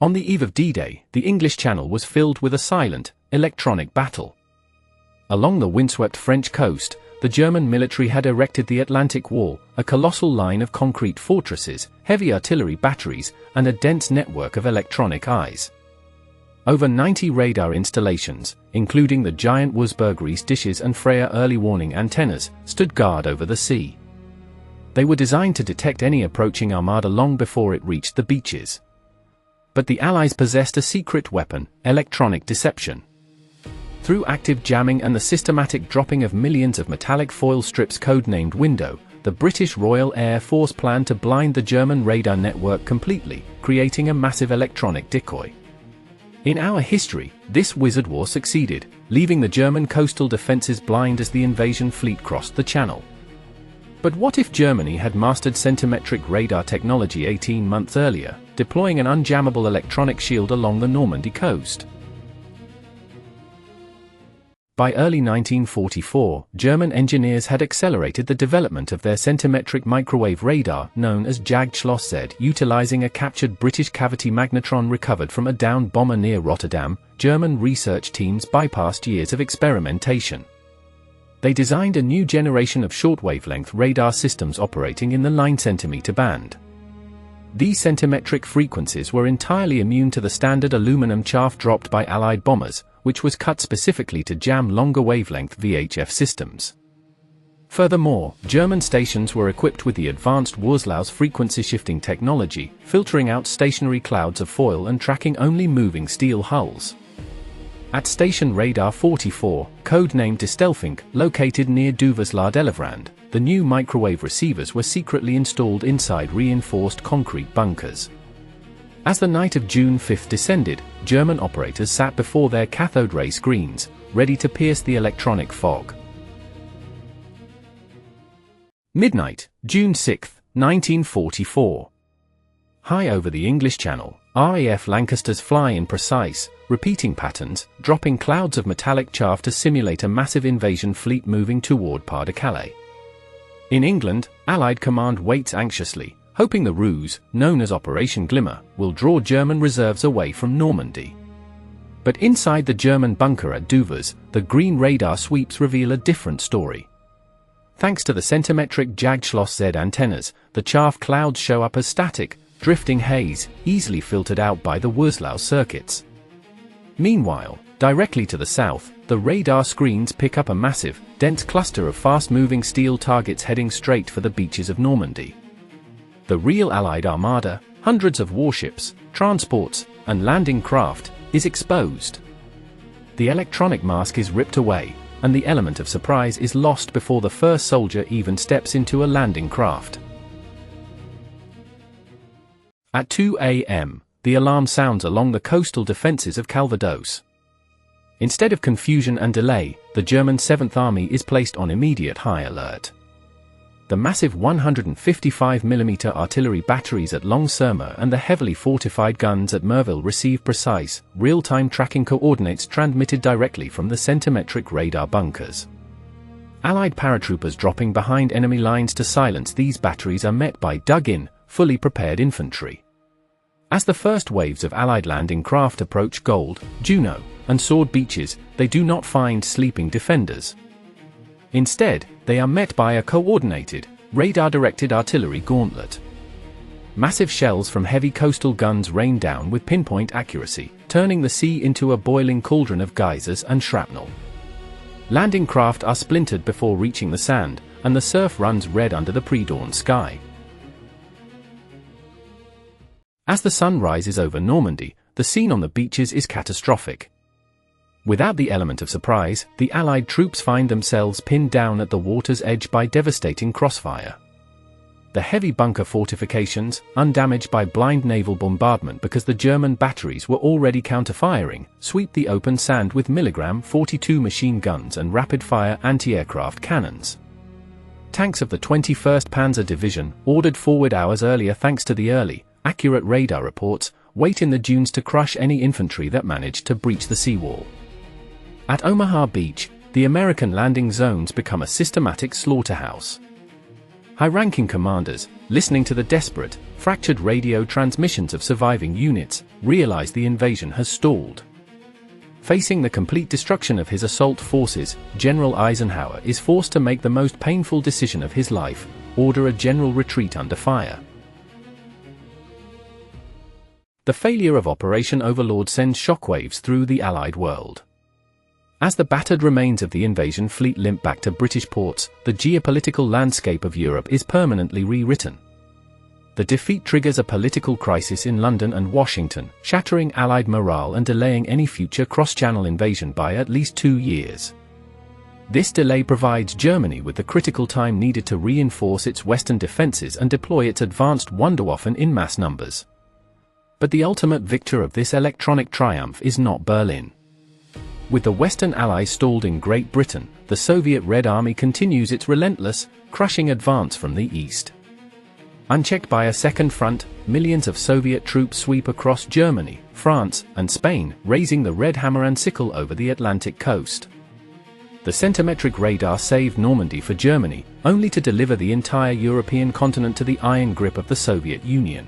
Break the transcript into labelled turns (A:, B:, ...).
A: On the eve of D-Day, the English Channel was filled with a silent, electronic battle. Along the windswept French coast, the German military had erected the Atlantic Wall, a colossal line of concrete fortresses, heavy artillery batteries, and a dense network of electronic eyes. Over 90 radar installations, including the giant Wurzburg dishes and Freya early warning antennas, stood guard over the sea. They were designed to detect any approaching armada long before it reached the beaches. But the Allies possessed a secret weapon: electronic deception. Through active jamming and the systematic dropping of millions of metallic foil strips codenamed Window, the British Royal Air Force planned to blind the German radar network completely, creating a massive electronic decoy. In our history, this wizard war succeeded, leaving the German coastal defenses blind as the invasion fleet crossed the Channel. But what if Germany had mastered centimetric radar technology 18 months earlier, deploying an unjammable electronic shield along the Normandy coast? By early 1944, German engineers had accelerated the development of their centimetric microwave radar, known as Jagdschloss-Z. Utilizing a captured British cavity magnetron recovered from a downed bomber near Rotterdam, German research teams bypassed years of experimentation. They designed a new generation of short-wavelength radar systems operating in the 9 cm band. These centimetric frequencies were entirely immune to the standard aluminum chaff dropped by Allied bombers, which was cut specifically to jam longer wavelength VHF systems. Furthermore, German stations were equipped with the advanced Wurzlau's frequency shifting technology, filtering out stationary clouds of foil and tracking only moving steel hulls. At Station Radar 44, codenamed Distelfink, located near Duversloot-Eleventh, the new microwave receivers were secretly installed inside reinforced concrete bunkers. As the night of June 5 descended, German operators sat before their cathode ray screens, ready to pierce the electronic fog. Midnight, June 6, 1944. High over the English Channel, RAF Lancasters fly in precise, repeating patterns, dropping clouds of metallic chaff to simulate a massive invasion fleet moving toward Pas-de-Calais. In England, Allied command waits anxiously, hoping the ruse, known as Operation Glimmer, will draw German reserves away from Normandy. But inside the German bunker at Douvres, the green radar sweeps reveal a different story. Thanks to the centimetric Jagdschloss-Z antennas, the chaff clouds show up as static, drifting haze, easily filtered out by the Wurzlau circuits. Meanwhile, directly to the south, the radar screens pick up a massive, dense cluster of fast-moving steel targets heading straight for the beaches of Normandy. The real Allied armada, hundreds of warships, transports, and landing craft, is exposed. The electronic mask is ripped away, and the element of surprise is lost before the first soldier even steps into a landing craft. At 2 a.m., the alarm sounds along the coastal defenses of Calvados. Instead of confusion and delay, the German 7th Army is placed on immediate high alert. The massive 155mm artillery batteries at Long-Sermer and the heavily fortified guns at Merville receive precise, real-time tracking coordinates transmitted directly from the centimetric radar bunkers. Allied paratroopers dropping behind enemy lines to silence these batteries are met by dug-in, fully prepared infantry. As the first waves of Allied landing craft approach Gold, Juno, and Sword beaches, they do not find sleeping defenders. Instead, they are met by a coordinated, radar-directed artillery gauntlet. Massive shells from heavy coastal guns rain down with pinpoint accuracy, turning the sea into a boiling cauldron of geysers and shrapnel. Landing craft are splintered before reaching the sand, and the surf runs red under the pre-dawn sky. As the sun rises over Normandy, the scene on the beaches is catastrophic. Without the element of surprise, the Allied troops find themselves pinned down at the water's edge by devastating crossfire. The heavy bunker fortifications, undamaged by blind naval bombardment because the German batteries were already counter-firing, sweep the open sand with milligram 42 machine guns and rapid-fire anti-aircraft cannons. Tanks of the 21st Panzer Division, ordered forward hours earlier thanks to the early, accurate radar reports, wait in the dunes to crush any infantry that managed to breach the seawall. At Omaha Beach, the American landing zones become a systematic slaughterhouse. High-ranking commanders, listening to the desperate, fractured radio transmissions of surviving units, realize the invasion has stalled. Facing the complete destruction of his assault forces, General Eisenhower is forced to make the most painful decision of his life: order a general retreat under fire. The failure of Operation Overlord sends shockwaves through the Allied world. As the battered remains of the invasion fleet limp back to British ports, the geopolitical landscape of Europe is permanently rewritten. The defeat triggers a political crisis in London and Washington, shattering Allied morale and delaying any future cross-channel invasion by at least 2 years. This delay provides Germany with the critical time needed to reinforce its western defenses and deploy its advanced Wunderwaffen in mass numbers. But the ultimate victor of this electronic triumph is not Berlin. With the Western Allies stalled in Great Britain, the Soviet Red Army continues its relentless, crushing advance from the east. Unchecked by a second front, millions of Soviet troops sweep across Germany, France, and Spain, raising the red hammer and sickle over the Atlantic coast. The centimetric radar saved Normandy for Germany, only to deliver the entire European continent to the iron grip of the Soviet Union.